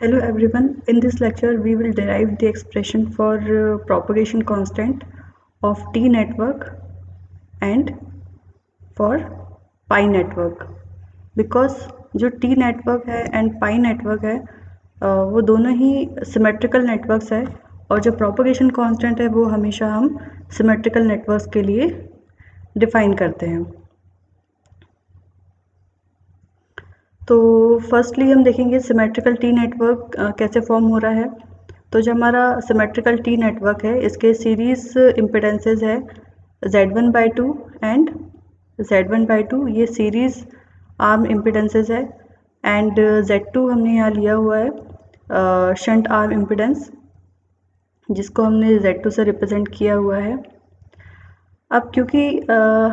Hello everyone, in this lecture we will derive the expression for propagation constant of T network and for pi network because जो T network है and pi network है वो दोनों ही symmetrical networks है और जो propagation constant है वो हमेशा हम symmetrical networks के लिए define करते हैं। तो फर्स्टली हम देखेंगे सिमेट्रिकल टी नेटवर्क कैसे फॉर्म हो रहा है। तो जो हमारा सिमेट्रिकल टी नेटवर्क है इसके सीरीज इम्पिडेंसेस है Z1/2 एंड Z1/2, ये सीरीज आर्म इम्पिडेंसेस है एंड Z2 हमने यहाँ लिया हुआ है शंट आर्म इम्पिडेंस जिसको हमने Z2 से रिप्रेजेंट किया हुआ है। अब क्योंकि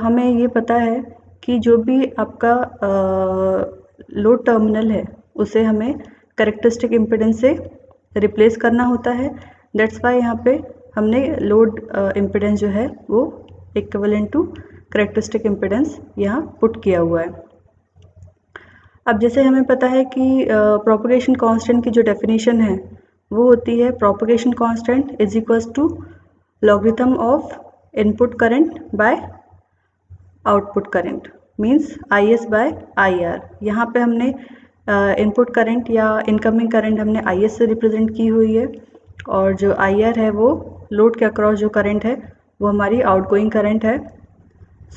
हमें ये पता है कि जो भी आपका लोड टर्मिनल है उसे हमें कैरेक्टरिस्टिक इम्पिडेंस से रिप्लेस करना होता है। दैट्स वाई यहाँ पे हमने लोड इम्पिडेंस जो है वो इक्विवेलेंट टू कैरेक्टरिस्टिक इम्पिडेंस यहाँ पुट किया हुआ है। अब जैसे हमें पता है कि प्रोपगेशन कांस्टेंट की जो डेफिनेशन है वो होती है propagation constant is equals to logarithm of input current by output current means IS by IR। यहाँ पे हमने इनपुट करंट या इनकमिंग करंट हमने IS से रिप्रेजेंट की हुई है और जो IR है वो लोड के अक्रॉस जो करंट है वो हमारी आउटगोइंग करंट है।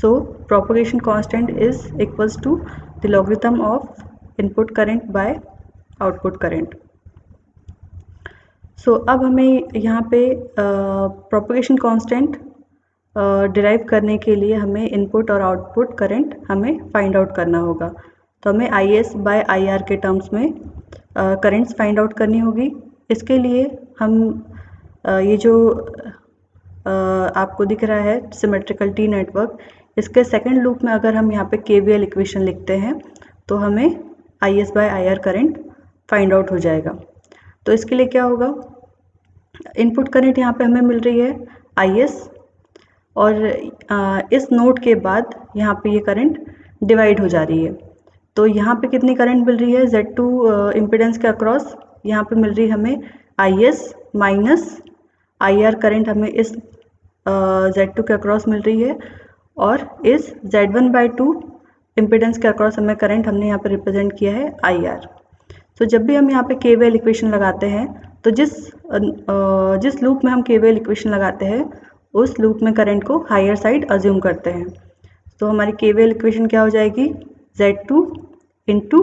So propagation constant is equals to the logarithm of input current by output current. So अब हमें यहाँ पे प्रोपगेशन कांस्टेंट डिराइव करने के लिए हमें इनपुट और आउटपुट करंट हमें फाइंड आउट करना होगा। तो हमें IS बाय IR के टर्म्स में करंट्स फाइंड आउट करनी होगी। इसके लिए हम ये जो आपको दिख रहा है सिमेट्रिकल टी नेटवर्क, इसके सेकंड लूप में अगर हम यहाँ पे KVL इक्वेशन लिखते हैं तो हमें IS by IR current find out हो जाएगा। तो इसके लिए क्या होगा, इनपुट करंट यहाँ पे हमें मिल रही है IS और इस नोड के बाद यहाँ पे ये करंट डिवाइड हो जा रही है। तो यहाँ पे कितनी करंट मिल रही है Z2 इम्पिडेंस के अक्रॉस, यहाँ पे मिल रही है हमें IS माइनस IR करंट हमें इस Z2 के अक्रॉस मिल रही है और इस Z1/2 इम्पिडेंस के अक्रॉस हमें करंट हमने यहाँ पे रिप्रेजेंट किया है IR। तो जब भी हम यहाँ पे KVL इक्वेशन लगाते हैं तो जिस लूप में हम KVL इक्वेशन लगाते हैं उस लूप में करंट को हायर साइड अज्यूम करते हैं। तो हमारी KVL इक्वेशन क्या हो जाएगी, Z2 into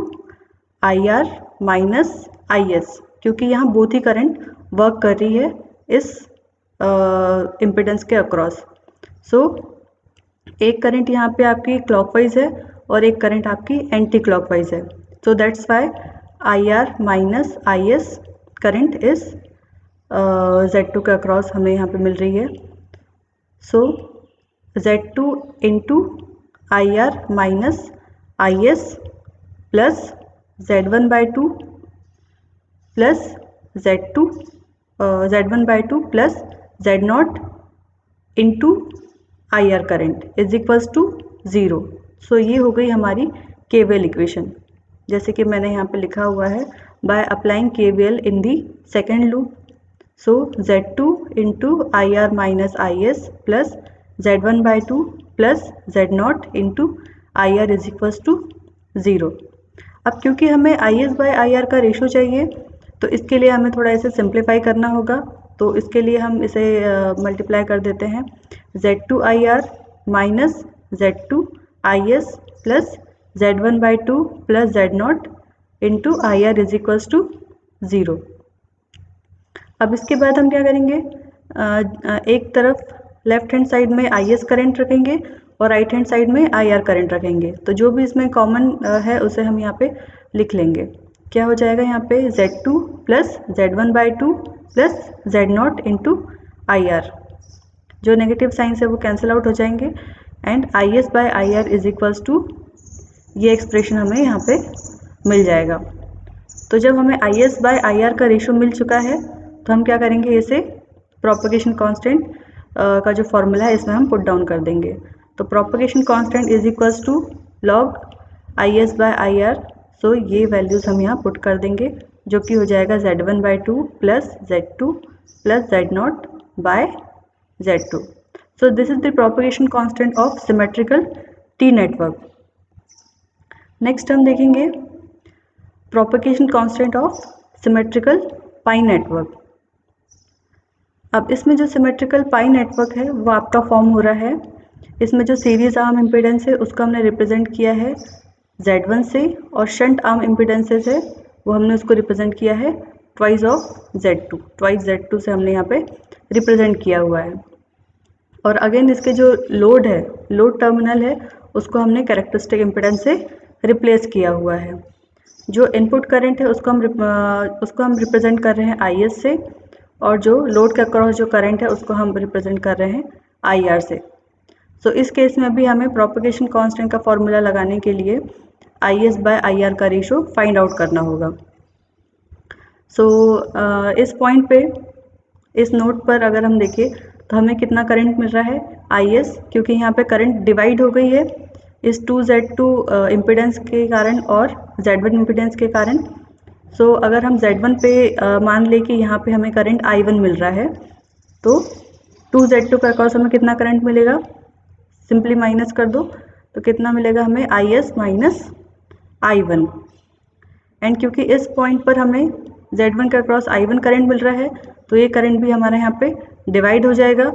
IR minus IS, क्योंकि यहाँ बोथ ही करंट वर्क कर रही है इस इम्पिडेंस के अक्रॉस। सो एक करंट यहाँ पे आपकी क्लॉकवाइज है और एक करंट आपकी एंटी क्लॉकवाइज है। So that's why IR minus IS current इस Z2 के अक्रॉस हमें यहाँ पे मिल रही है। So Z2 into IR minus IS plus Z1/2 plus Z1/2 plus Z0 into IR current is equals to 0। सो ये हो गई हमारी KVL इक्वेशन, जैसे कि मैंने यहाँ पे लिखा हुआ है by applying KVL in the second loop. So Z2 into IR minus IS plus Z1/2 plus Z0 into IR is equals to 0। अब क्योंकि हमें IS by IR का रेशो चाहिए तो इसके लिए हमें थोड़ा इसे सिंप्लीफाई करना होगा। तो इसके लिए हम इसे मल्टीप्लाई कर देते हैं Z2 IR minus Z2 IS plus Z1/2 plus Z0 into IR is equals to 0। अब इसके बाद हम क्या करेंगे, एक तरफ लेफ्ट हैंड साइड में IS करंट रखेंगे और राइट हैंड साइड में IR करंट रखेंगे। तो जो भी इसमें कॉमन है उसे हम यहाँ पे लिख लेंगे। क्या हो जाएगा यहाँ पे Z2 plus Z1/2 plus Z0 into IR, जो नेगेटिव साइंस है वो कैंसिल आउट हो जाएंगे and IS by IR is equals to ये एक्सप्रेशन हमें यहाँ पे मिल जाएगा। तो जब हमें IS बाय IR का रेशो मिल चुका है तो हम क्या करेंगे, इसे प्रोपगेशन कांस्टेंट का जो फॉर्मूला है इसमें हम पुट डाउन कर देंगे। तो propagation constant is equals to log IS by IR so ये वैल्यूज़ हम यहाँ पुट कर देंगे, जो कि हो जाएगा Z1/2 plus Z2 plus Z0 by Z2. So this is the propagation constant of symmetrical T network. Next हम देखेंगे propagation constant of symmetrical pi network. अब इसमें जो सिमेट्रिकल पाई नेटवर्क है वो आपका फॉर्म हो रहा है, इसमें जो सीरीज आर्म इम्पीडेंस है उसको हमने रिप्रेजेंट किया है Z1 से, और शंट आर्म इम्पीडेंसेस है वो हमने उसको रिप्रेजेंट किया है twice of Z2, twice Z2 से हमने यहाँ पे रिप्रेजेंट किया हुआ है। और अगेन इसके जो लोड है, लोड टर्मिनल है, उसको हमने कैरेक्टरिस्टिक इम्पीडेंस से रिप्लेस किया हुआ है। जो इनपुट करंट है उसको हम रिप्रेजेंट कर रहे हैं IS से, और जो लोड के अक्रॉस जो करंट है उसको हम रिप्रेजेंट कर रहे हैं IR से। सो इस केस में भी हमें प्रोपगेशन कांस्टेंट का फॉर्मूला लगाने के लिए IS/IR का रेशो फाइंड आउट करना होगा। सो इस पॉइंट पे, इस नोट पर अगर हम देखें तो हमें कितना करंट मिल रहा है IS, क्योंकि यहाँ पे करंट डिवाइड हो गई है इस 2Z2 इम्पीडेंस के कारण और Z1 इम्पीडेंस के कारण। सो अगर हम Z1 पे मान ले कि यहाँ पे हमें करंट I1 मिल रहा है, तो 2Z2 का अक्रॉस हमें कितना करंट मिलेगा, सिंपली माइनस कर दो तो कितना मिलेगा हमें IS माइनस I1। एंड क्योंकि इस पॉइंट पर हमें Z1 के अक्रॉस I1 करंट मिल रहा है, तो ये करंट भी हमारा यहाँ पे डिवाइड हो जाएगा।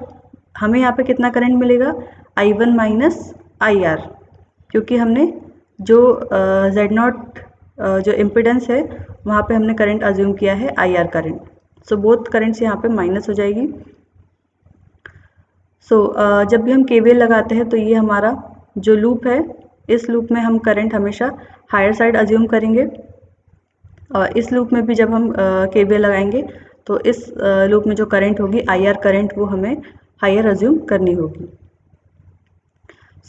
हमें यहाँ पे कितना करंट मिलेगा, I1 माइनस IR, क्योंकि हमने जो Z0 जो इम्पीडेंस है वहाँ पे हमने करंट अज्यूम किया है IR current. So both currents यहाँ पे माइनस हो जाएगी। जब भी हम KVL लगाते हैं तो ये हमारा जो लूप है, इस लूप में हम करंट हमेशा हायर साइड अज्यूम करेंगे। इस लूप में भी जब हम KVL लगाएंगे तो इस लूप में जो करंट होगी IR करंट, वो हमें हायर अज्यूम करनी होगी।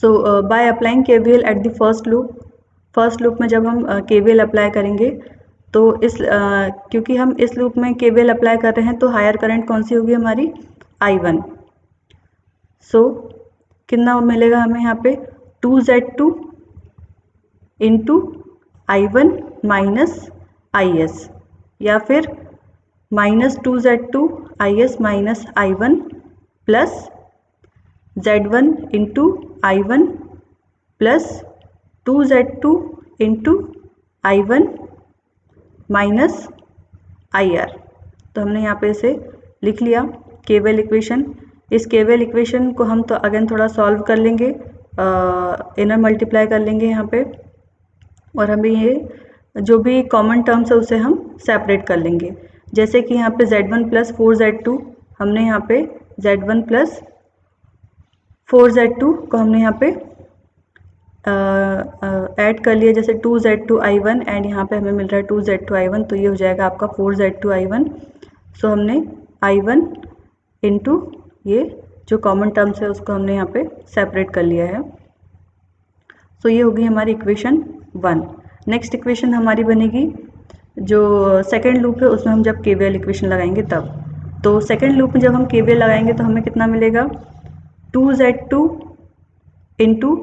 By applying KVL at the first loop में जब हम KVL अप्लाई करेंगे तो क्योंकि हम इस लूप में KVL अप्लाई कर रहे हैं तो हायर करंट कौन सी होगी हमारी, I1। कितना मिलेगा हमें यहाँ पे 2Z2 into I1 minus IS, या फिर minus 2Z2 IS minus I1 plus Z1 into I1 plus 2Z2 into I1 minus IR। तो हमने यहाँ पे इसे लिख लिया KVL इक्वेशन। इस KVL इक्वेशन को हम तो अगेन थोड़ा सॉल्व कर लेंगे, इनर मल्टीप्लाई कर लेंगे यहाँ पे, और हमें ये जो भी कॉमन टर्म्स है उसे हम सेपरेट कर लेंगे। जैसे कि यहाँ पे Z1 प्लस 4Z2, हमने यहाँ पे Z1 प्लस 4Z2 को हमने यहाँ पे ऐड कर लिया, जैसे 2Z2 I1 एंड यहाँ पे हमें मिल रहा है 2Z2 I1, तो ये हो जाएगा आपका 4Z2 I1। सो हमने I1 इंटू ये जो कॉमन टर्म्स है उसको हमने यहाँ पे सेपरेट कर लिया है। सो ये होगी हमारी इक्वेशन 1। नेक्स्ट इक्वेशन हमारी बनेगी जो सेकेंड लूप है, उसमें हम जब KVL इक्वेशन लगाएंगे तब। तो सेकेंड लूप में जब हम KVL लगाएंगे तो हमें कितना मिलेगा, 2Z2 इंटू,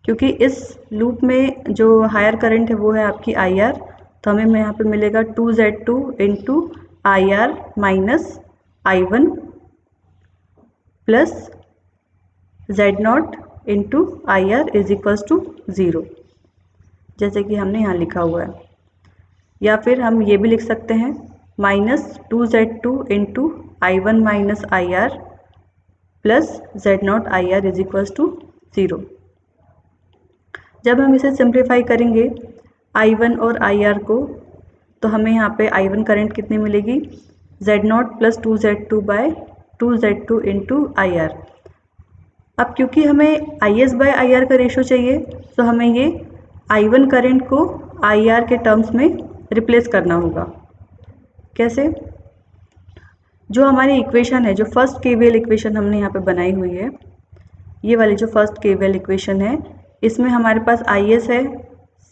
क्योंकि इस लूप में जो हायर करंट है वो है आपकी IR, तो हमें यहाँ पे मिलेगा 2Z2 into IR minus I1 plus Z0 into IR is equals to 0, जैसे कि हमने यहाँ लिखा हुआ है। या फिर हम ये भी लिख सकते हैं minus 2Z2 into I1 minus IR plus Z0 IR is equals to 0। जब हम इसे सिंप्लीफाई करेंगे I1 और IR को, तो हमें यहाँ पे I1 करंट कितनी मिलेगी, Z0 plus 2Z2 bye 2Z2 into IR। अब क्योंकि हमें IS/IR का रेशो चाहिए, तो हमें ये I1 करंट को IR के टर्म्स में रिप्लेस करना होगा। कैसे, जो हमारी इक्वेशन है, जो फर्स्ट KVL इक्वेशन हमने यहाँ पे बनाई हुई है, ये वाली जो फर्स्ट KVL इक्वेशन है, इसमें हमारे पास IS है,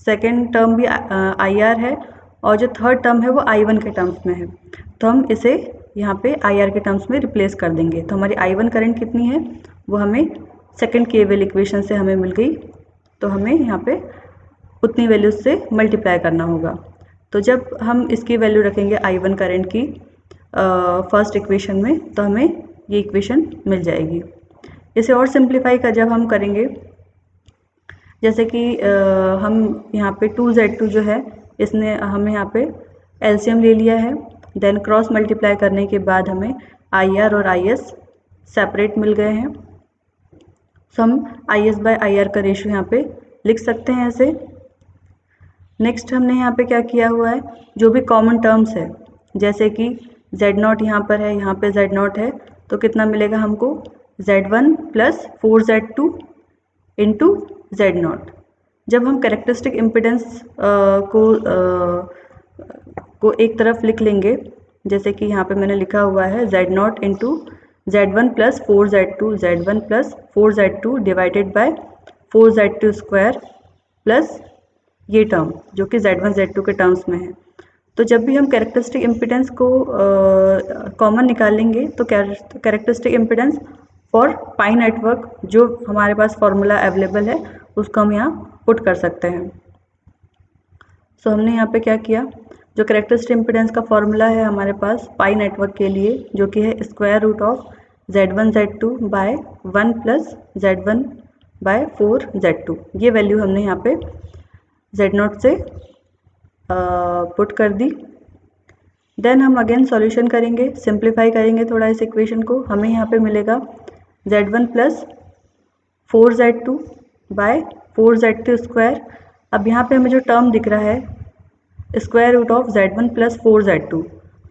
सेकेंड टर्म भी IR है, और जो थर्ड टर्म है वो I1 के टर्म्स में है। तो हम इसे यहाँ पे IR के टर्म्स में रिप्लेस कर देंगे। तो हमारी I1 करंट कितनी है, वो हमें सेकेंड KVL इक्वेशन से हमें मिल गई। तो हमें यहाँ पे उतनी वैल्यूज से मल्टीप्लाई करना होगा। तो जब हम इसकी वैल्यू रखेंगे I1 करंट की फर्स्ट इक्वेशन में, तो हमें ये इक्वेशन मिल जाएगी। इसे और सिंप्लीफाई कर जब हम करेंगे, जैसे कि हम यहाँ पे 2Z2 जो है, इसने हमें यहाँ पे एलसीएम ले लिया है, देन क्रॉस मल्टीप्लाई करने के बाद हमें IR और IS सेपरेट मिल गए हैं। सो हम IS बाय IR का रेशियो यहाँ पे लिख सकते हैं ऐसे। नेक्स्ट हमने यहाँ पे क्या किया हुआ है, जो भी कॉमन टर्म्स है, जैसे कि Z0 यहाँ पर है, यहाँ पे Z0 है, तो कितना मिलेगा हमको, Z1 plus 4Z2 into Z0। जब हम कैरेक्टरिस्टिक इम्पिडेंस को एक तरफ लिख लेंगे, जैसे कि यहाँ पे मैंने लिखा हुआ है Z0 into Z1 plus 4Z2, Z1 plus 4Z2 divided by 4Z2 square plus ये टर्म जो कि Z1 Z2 के टर्म्स में है। तो जब भी हम कैरेक्टरिस्टिक इम्पिडेंस को कॉमन निकालेंगे, तो characteristic impedance for pi network जो हमारे पास फॉर्मूला अवेलेबल है, उसको हम यहाँ पुट कर सकते हैं। सो हमने यहाँ पे क्या किया, जो कैरेक्टरिस्टिक इम्पिडेंस का फॉर्मूला है हमारे पास पाई नेटवर्क के लिए, जो कि है square root of Z1 Z2 by 1 plus Z1 by 4Z2। ये वैल्यू हमने यहाँ पे Z0 से पुट कर दी। देन हम अगेन सॉल्यूशन करेंगे, सिंप्लीफाई करेंगे थोड़ा इस इक्वेशन को। हमें यहाँ पे मिलेगा Z1 plus 4Z2 bye 4Z2 square. अब यहाँ पे हमें जो टर्म दिख रहा है square root of Z1 plus 4Z2,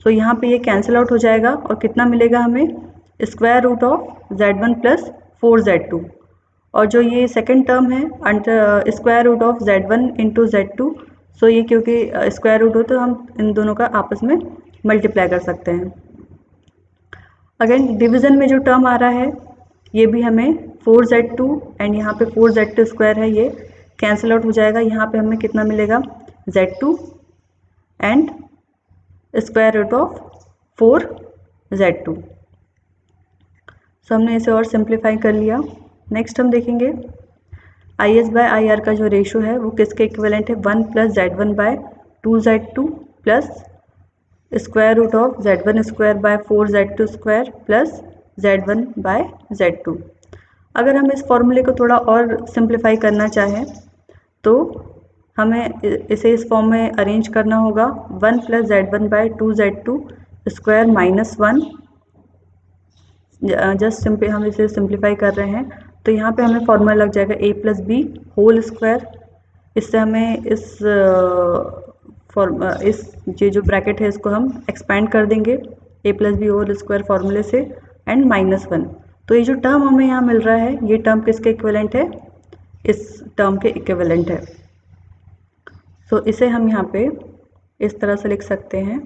so यहाँ पे ये कैंसिल आउट हो जाएगा और कितना मिलेगा हमें, square root of Z1 plus 4Z2। और जो ये सेकंड टर्म है under square root of Z1 into Z2, so ये क्योंकि स्क्वायर रूट हो तो हम इन दोनों का आपस में मल्टीप्लाई कर सकते हैं। अगेन डिवीज़न में जो टर्म आ रहा है, ये भी हमें 4Z2 एंड यहाँ पे 4Z2 स्क्वायर है, ये कैंसिल आउट हो जाएगा। यहाँ पे हमें कितना मिलेगा, Z2 and square root of 4Z2। So हमने इसे और सिंप्लीफाई कर लिया। नेक्स्ट हम देखेंगे IS बाय IR का जो रेशो है वो किसके इक्विवेलेंट है, 1 plus Z1 by 2Z2 plus square root of Z1 square by 4Z2 square plus Z1 by Z2। अगर हम इस फॉर्मूले को थोड़ा और सिंप्लीफाई करना चाहें, तो हमें इसे इस फॉर्म में अरेंज करना होगा, 1 plus Z1 by 2Z2 square minus 1। Just हम इसे सिंप्लीफाई कर रहे हैं, तो यहाँ पे हमें फॉर्मूला लग जाएगा a plus B whole square. इससे हमें इस ये जो ब्रैकेट है इसको हम एक्सपैंड कर देंगे a plus B whole square फॉर्मूले से एंड माइनस 1। तो ये जो टर्म हमें यहाँ मिल रहा है, ये टर्म किसके इक्विवेलेंट है, इस टर्म के इक्विवेलेंट है। सो इसे हम यहाँ पे इस तरह से लिख सकते हैं,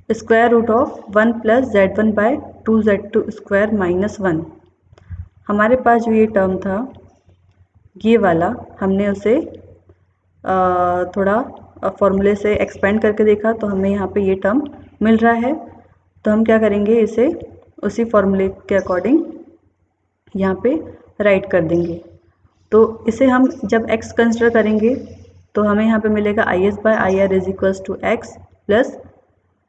square root of 1 plus Z1 by 2Z2 square minus 1। हमारे पास जो ये टर्म था, ये वाला, हमने उसे थोड़ा फॉर्मूले से एक्सपेंड करके देखा, तो हमें यहाँ पे ये टर्म मिल रहा है। तो हम क्या करेंगे, इसे उसी फॉर्मूले के अकॉर्डिंग यहाँ पे राइट कर देंगे। तो इसे हम जब x कंसिडर करेंगे, तो हमें यहाँ पे मिलेगा IS by IR is equals to x plus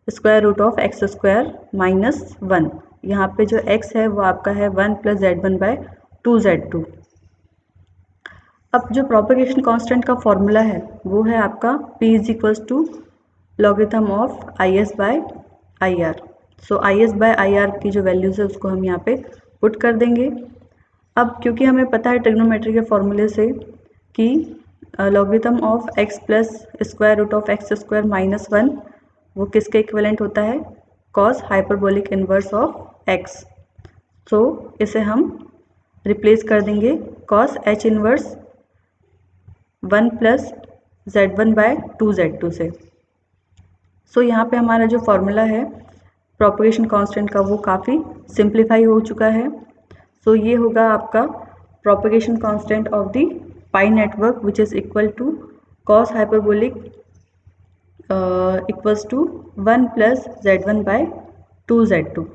square root of X square minus 1। यहाँ पे जो x है वो आपका है 1 प्लस Z1 बाय 2Z2। अब जो प्रोपेगेशन कांस्टेंट का फॉर्मूला है वो है आपका p is equals to logarithm of IS by IR। So IS by IR की जो वैल्यूज़ है उसको हम यहाँ पे पुट कर देंगे। अब क्योंकि हमें पता है ट्रिग्नोमेट्री के फॉर्मूले से कि logarithm of x plus square root of X square minus 1 वो किसके इक्विवेलेंट होता है, cos hyperbolic inverse of x। So इसे हम रिप्लेस कर देंगे cos h inverse 1 plus Z1 by 2Z2 से। सो यहाँ पे हमारा जो फॉर्मूला है प्रोपेगेशन कांस्टेंट का वो काफ़ी सिंप्लीफाई हो चुका है। सो ये होगा आपका propagation constant of the pi network which is equal to cos hyperbolic equals to 1 plus Z1 by 2Z2।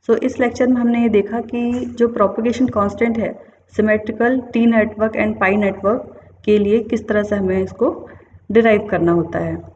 So इस लेक्चर में हमने ये देखा कि जो प्रोपेगेशन कांस्टेंट है symmetrical T network and pi network के लिए किस तरह से हमें इसको डिराइव करना होता है।